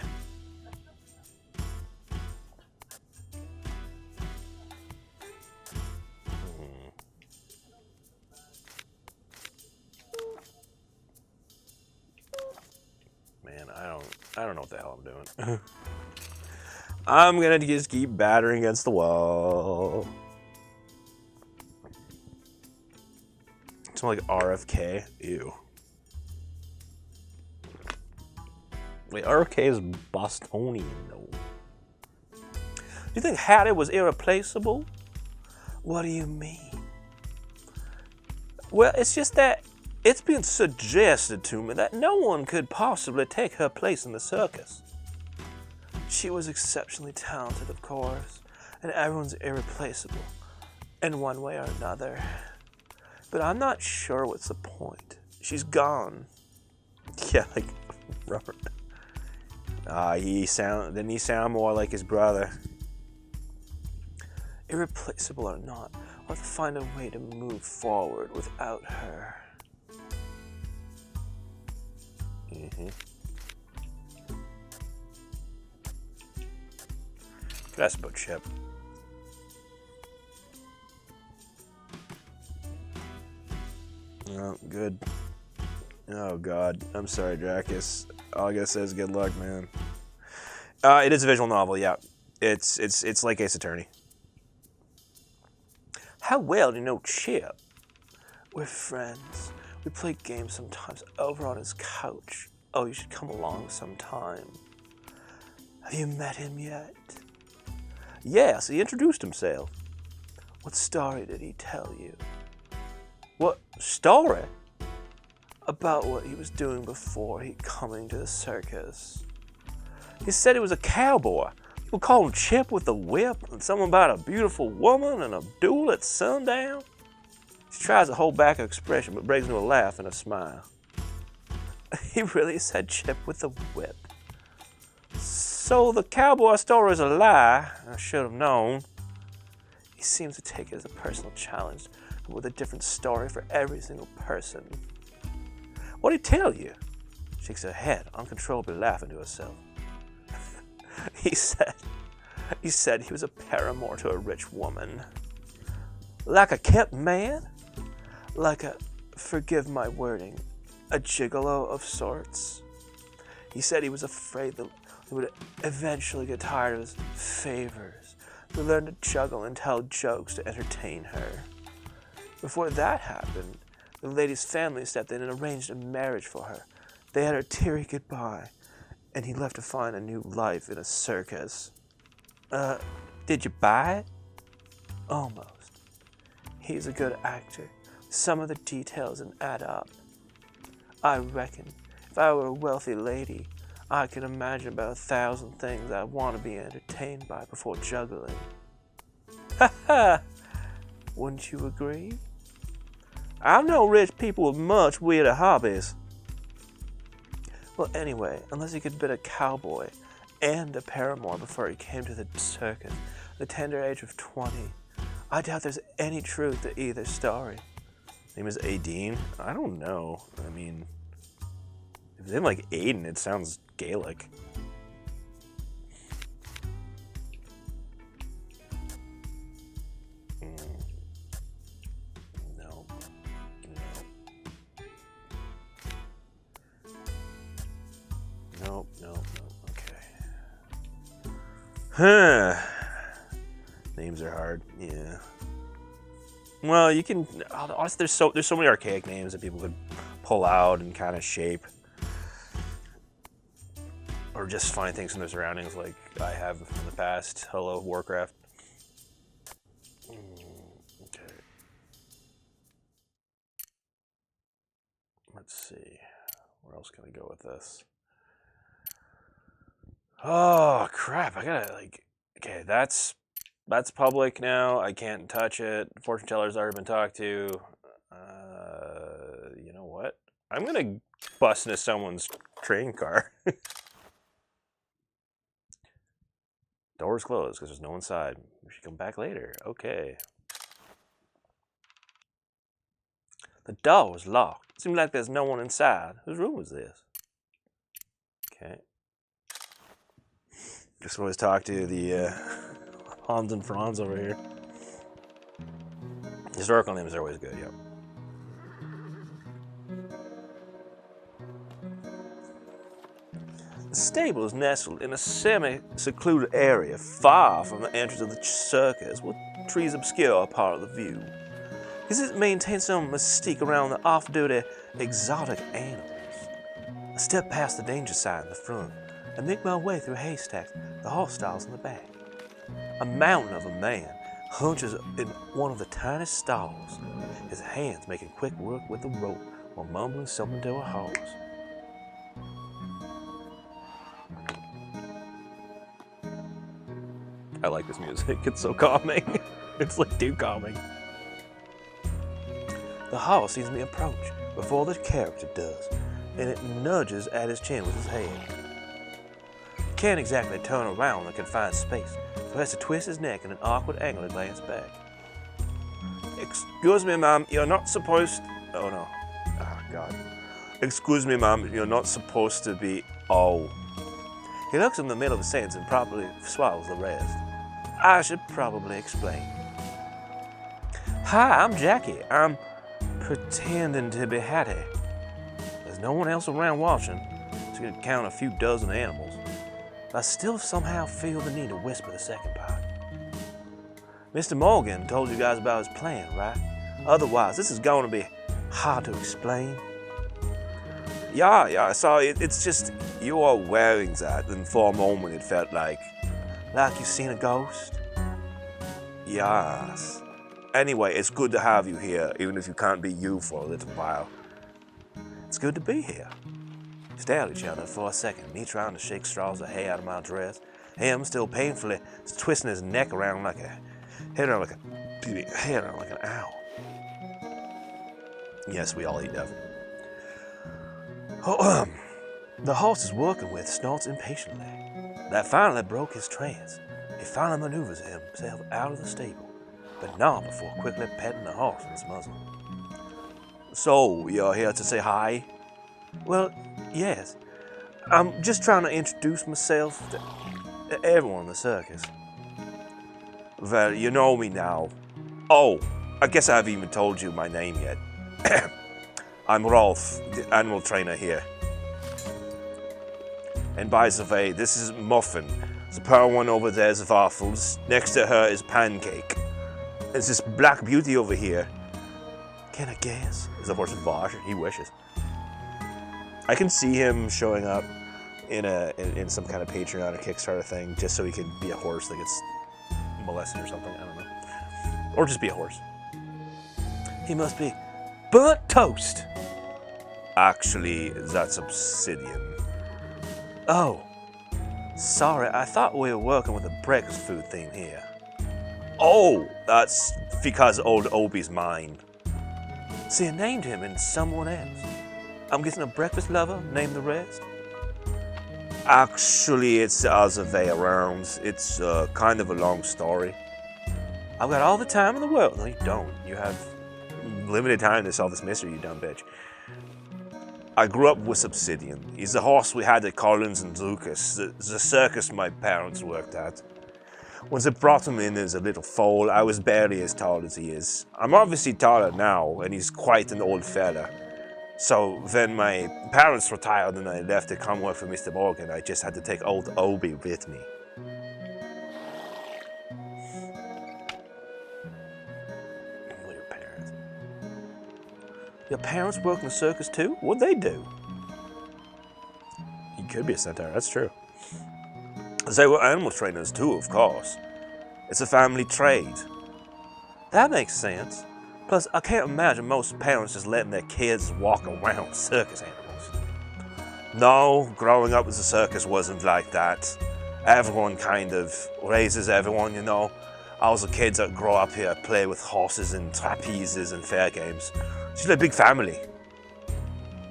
Man, I don't know what the hell I'm doing. I'm gonna just keep battering against the wall. It's more like RFK. Ew. Wait, RFK is Bostonian, though. Do you think Hattie was irreplaceable? What do you mean? Well, it's just that it's been suggested to me that no one could possibly take her place in the circus. She was exceptionally talented, of course, and everyone's irreplaceable in one way or another. But I'm not sure what's the point. She's gone. Yeah, like Robert. Didn't he sound more like his brother? Irreplaceable or not, I'll have to find a way to move forward without her. That's about Chip. Oh, good. Oh God, I'm sorry, Dracus. All I gotta say is good luck, man. It is a visual novel, yeah. It's like Ace Attorney. How well do you know Chip? We're friends. We play games sometimes over on his couch. Oh, you should come along sometime. Have you met him yet? Yes, he introduced himself. What story did he tell you? What story? About what he was doing before he coming to the circus. He said he was a cowboy. People call him Chip with the whip, and something about a beautiful woman and a duel at sundown. She tries to hold back her expression, but breaks into a laugh and a smile. He really said Chip with the whip. So the cowboy story is a lie. I should have known. He seems to take it as a personal challenge, with a different story for every single person. What did he tell you? Shakes her head, uncontrollably laughing to herself. He said he was a paramour to a rich woman. Like a kept man? Like a, forgive my wording, a gigolo of sorts. He said he was afraid that he would eventually get tired of his favors, to learn to juggle and tell jokes to entertain her. Before that happened, the lady's family stepped in and arranged a marriage for her. They had her teary goodbye, and he left to find a new life in a circus. Did you buy it? Almost. He's a good actor. Some of the details didn't add up. I reckon if I were a wealthy lady, I could imagine about 1,000 things I'd want to be entertained by before juggling. Ha ha! Wouldn't you agree? I know rich people with much weirder hobbies. Well, anyway, unless he could be a cowboy and a paramour before he came to the circus at the tender age of 20, I doubt there's any truth to either story. Name is Aideen? I don't know. I mean, if his name like Aiden, it sounds Gaelic. Nope. Okay. Huh. Names are hard. Yeah. Well, you can. Honestly, there's so many archaic names that people could pull out and kind of shape, or just find things from their surroundings, like I have in the past. Hello, Warcraft. Okay. Let's see. Where else can we go with this? Oh crap! I gotta like. Okay, that's public now. I can't touch it. Fortune teller's already been talked to. You know what? I'm gonna bust into someone's train car. Doors closed because there's no one inside. We should come back later. Okay. The door was locked. Seems like there's no one inside. Whose room was this? Okay. Just always talk to the Hans and Franz over here. Historical names are always good, yep. The stable is nestled in a semi-secluded area far from the entrance of the circus, with trees obscure a part of the view. It maintains some mystique around the off-duty exotic animals. I step past the danger sign in the front and make my way through haystacks, the horse stalls in the back. A mountain of a man hunches in one of the tiniest stalls, his hands making quick work with the rope while mumbling something to a horse. I like this music. It's so calming. It's like too calming. The horse sees me approach before the character does, and it nudges at his chin with his head. Can't exactly turn around in a confined space, so has to twist his neck in an awkward angle to glance back. Excuse me, ma'am, you're not supposed... Oh, no. Oh, God. Excuse me, ma'am, you're not supposed to be... Oh. He looks in the middle of the sentence and probably swallows the rest. I should probably explain. Hi, I'm Jackie. I'm pretending to be Hattie. There's no one else around watching, so you can count a few dozen animals. But I still somehow feel the need to whisper the second part. Mr. Morgan told you guys about his plan, right? Otherwise, this is going to be hard to explain. Yeah, so it's just you are wearing that, and for a moment it felt like you've seen a ghost? Yes. Anyway, it's good to have you here, even if you can't be you for a little while. It's good to be here. We stared at each other for a second, me trying to shake straws of hay out of my dress, him still painfully twisting his neck around like an owl. Yes, we all eat devil. The horse he's working with snorts impatiently. That finally broke his trance. He finally maneuvers himself out of the stable, but not before quickly petting the horse in its muzzle. So, you're here to say hi? Well, yes. I'm just trying to introduce myself to everyone in the circus. Well, you know me now. Oh, I guess I haven't even told you my name yet. I'm Rolf, the animal trainer here. And by the way, this is Muffin. The pearl one over there is Waffles. Next to her is Pancake. There's this black beauty over here. Can I guess? Is the horse Vosh? He wishes. I can see him showing up in some kind of Patreon or Kickstarter thing just so he can be a horse that gets molested or something. I don't know. Or just be a horse. He must be burnt toast. Actually, that's obsidian. Oh, sorry, I thought we were working with a breakfast food theme here. Oh, that's because old Obi's mine. See, I named him and someone else. I'm guessing a breakfast lover named the rest? Actually, it's the other way around. It's kind of a long story. I've got all the time in the world. No, you don't. You have limited time to solve this mystery, you dumb bitch. I grew up with Obsidian. He's the horse we had at Collins and Lucas, the circus my parents worked at. When they brought him in as a little foal, I was barely as tall as he is. I'm obviously taller now, and he's quite an old fella. So when my parents retired and I left to come work for Mr. Morgan, I just had to take old Obi with me. Well, your parents. Your parents work in the circus too? What'd they do? He could be a centaur, that's true. They were animal trainers too, of course. It's a family trade. That makes sense. Plus, I can't imagine most parents just letting their kids walk around circus animals. No, growing up as a circus wasn't like that. Everyone kind of raises everyone, you know. All the kids that grow up here play with horses and trapezes and fair games. It's just a big family.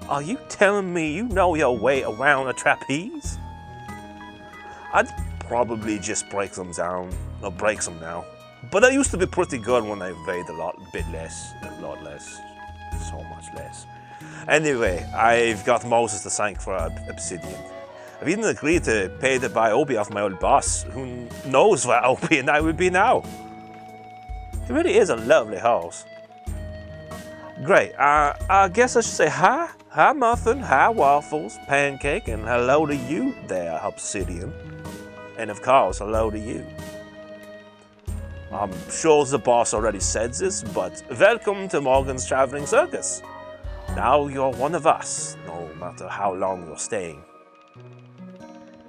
Are you telling me you know your way around a trapeze? I'd probably just break them down, or break them now. But I used to be pretty good when I weighed a lot less, so much less. Anyway, I've got Moses to thank for Obsidian. I've even agreed to pay to buy Obi off my old boss. Who knows where Obi and I would be now? He really is a lovely horse. Great, I guess I should say hi. Hi Muffin, hi Waffles, Pancake, and hello to you there, Obsidian. And of course, hello to you. I'm sure the boss already said this, but welcome to Morgan's Traveling Circus. Now you're one of us, no matter how long you're staying.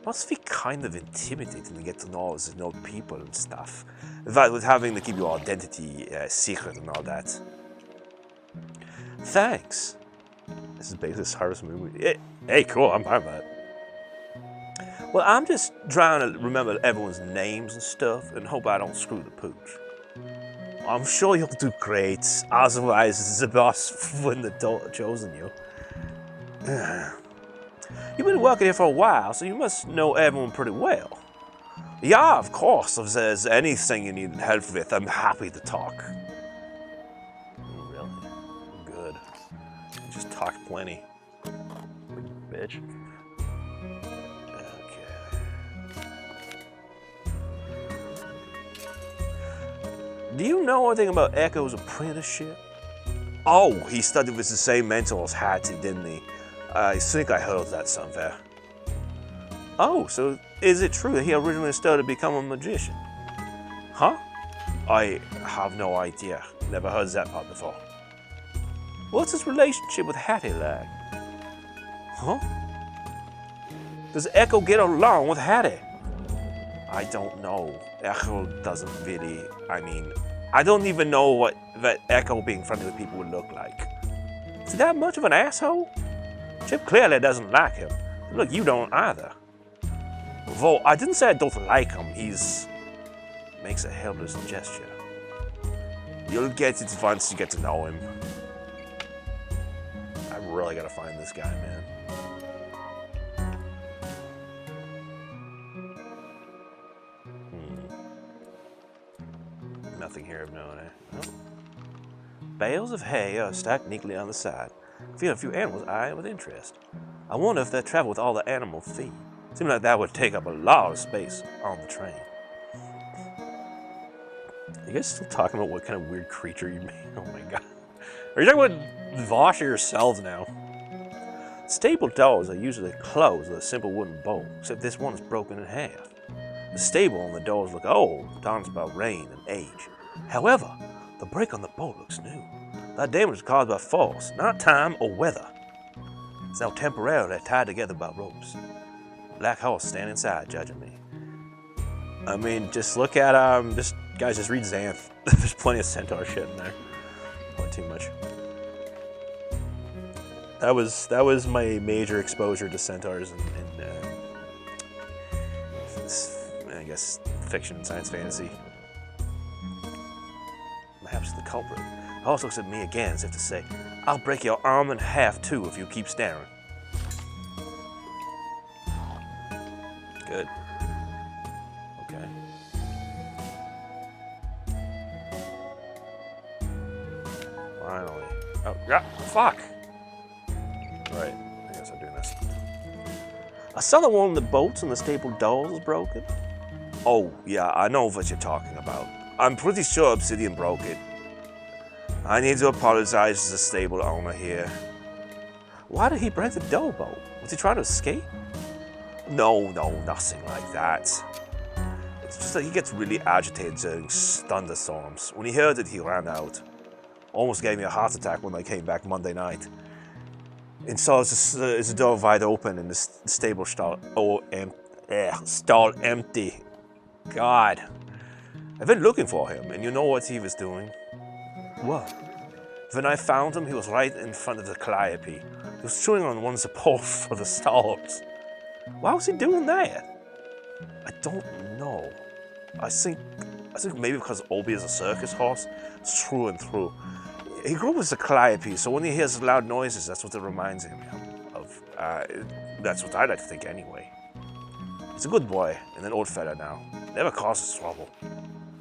Must be kind of intimidating to get to know all these old people and stuff, with having to keep your identity secret and all that. Thanks. This is basically this Harvest Moon movie. Hey, cool, I'm fine with that. Well, I'm just trying to remember everyone's names and stuff and hope I don't screw the pooch. I'm sure you'll do great. Otherwise, the boss wouldn't have chosen you. You've been working here for a while, so you must know everyone pretty well. Yeah, of course. If there's anything you need help with, I'm happy to talk. Really? Good. You just talk plenty. Bitch. Okay. Do you know anything about Echo's apprenticeship? Oh, he studied with the same mentor as Hattie, didn't he? I think I heard that somewhere. Oh, so is it true that he originally studied to become a magician? Huh? I have no idea. Never heard that part before. What's his relationship with Hattie like? Huh? Does Echo get along with Hattie? I don't know. Echo doesn't really, I don't even know what that Echo being friendly with people would look like. Is he that much of an asshole? Chip clearly doesn't like him. Look, you don't either. Though I didn't say I don't like him, makes a helpless gesture. You'll get it once you get to know him. I really gotta find this guy, man. Nothing here of note, eh? Oh. Bales of hay are stacked neatly on the side. I feel a few animals eyeing with interest. I wonder if they travel with all the animal feed. Seems like that would take up a lot of space on the train. Are you guys still talking about what kind of weird creature you made? Oh my god. Are you talking about Vosh or yourselves now? Stable doors are usually closed with a simple wooden bolt, except this one is broken in half. The stable and the doors look old, danced by rain and age. However, the break on the bolt looks new. That damage is caused by force, not time or weather. It's now temporarily tied together by ropes. Black horse stand inside, judging me. I mean, just look at just read Xanth. There's plenty of centaur shit in there. Not too much. That was my major exposure to centaurs in I guess fiction and science fantasy. Perhaps the culprit. The horse looks at me again as if to say, "I'll break your arm in half too if you keep staring." Good. Okay. Finally. Oh, yeah, fuck! Alright, I guess I'm doing this. I saw that one of the bolts in the stable doors is broken. Oh, yeah, I know what you're talking about. I'm pretty sure Obsidian broke it. I need to apologize to the stable owner here. Why did he break the door bolt? Was he trying to escape? No, nothing like that. It's just that he gets really agitated during thunderstorms. When he heard it, he ran out. Almost gave me a heart attack when I came back Monday night. And saw his door wide open and the stable stall empty. God. I've been looking for him, and you know what he was doing? What? When I found him, he was right in front of the calliope. He was chewing on one support for the stalls. Why was he doing that? I don't know. I think maybe because Obi is a circus horse. It's through and through. He grew up with the calliope, so when he hears loud noises, that's what it reminds him of. That's what I like to think anyway. He's a good boy and an old fella now. Never causes trouble.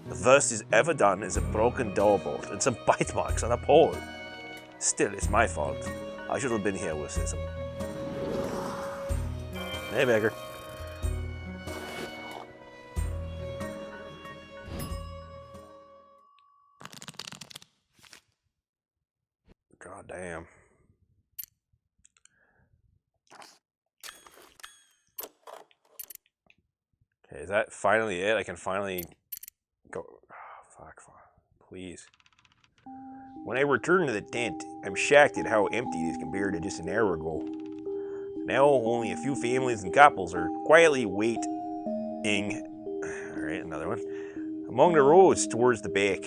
The worst he's ever done is a broken door bolt and some bite marks on a pole. Still, it's my fault. I should have been here with him. Hey, beggar. God damn. Okay, is that finally it? I can finally go. Oh, fuck. Please. When I return to the tent, I'm shocked at how empty it is compared to just an hour ago. Now only a few families and couples are quietly waiting. Alright, another one. Among the roads towards the back.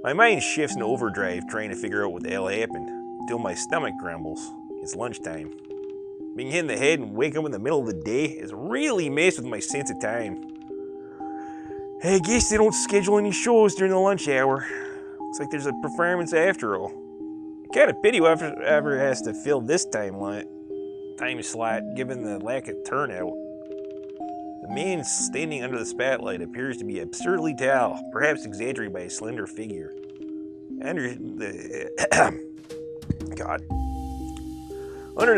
My mind shifts into overdrive trying to figure out what the hell happened, until my stomach grumbles. It's lunchtime. Being hit in the head and wake up in the middle of the day has really messed with my sense of time. I guess they don't schedule any shows during the lunch hour. Looks like there's a performance after all. Kind of pity whoever ever has to fill this time slot, given the lack of turnout. The man standing under the spotlight appears to be absurdly tall, perhaps exaggerated by his slender figure. Under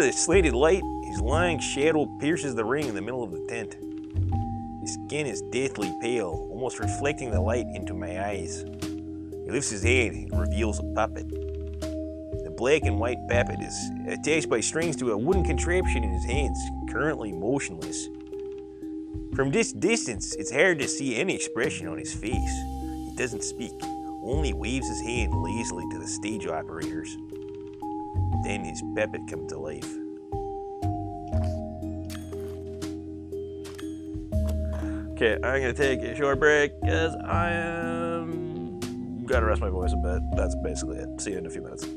the slanted light, his long shadow pierces the ring in the middle of the tent. His skin is deathly pale, almost reflecting the light into my eyes. He lifts his hand and reveals a puppet. The black and white puppet is attached by strings to a wooden contraption in his hands, currently motionless. From this distance, it's hard to see any expression on his face. He doesn't speak, only waves his hand lazily to the stage operators. Then his puppet comes to life. Okay, I'm gonna take a short break because I am gotta rest my voice a bit. That's basically it. See you in a few minutes.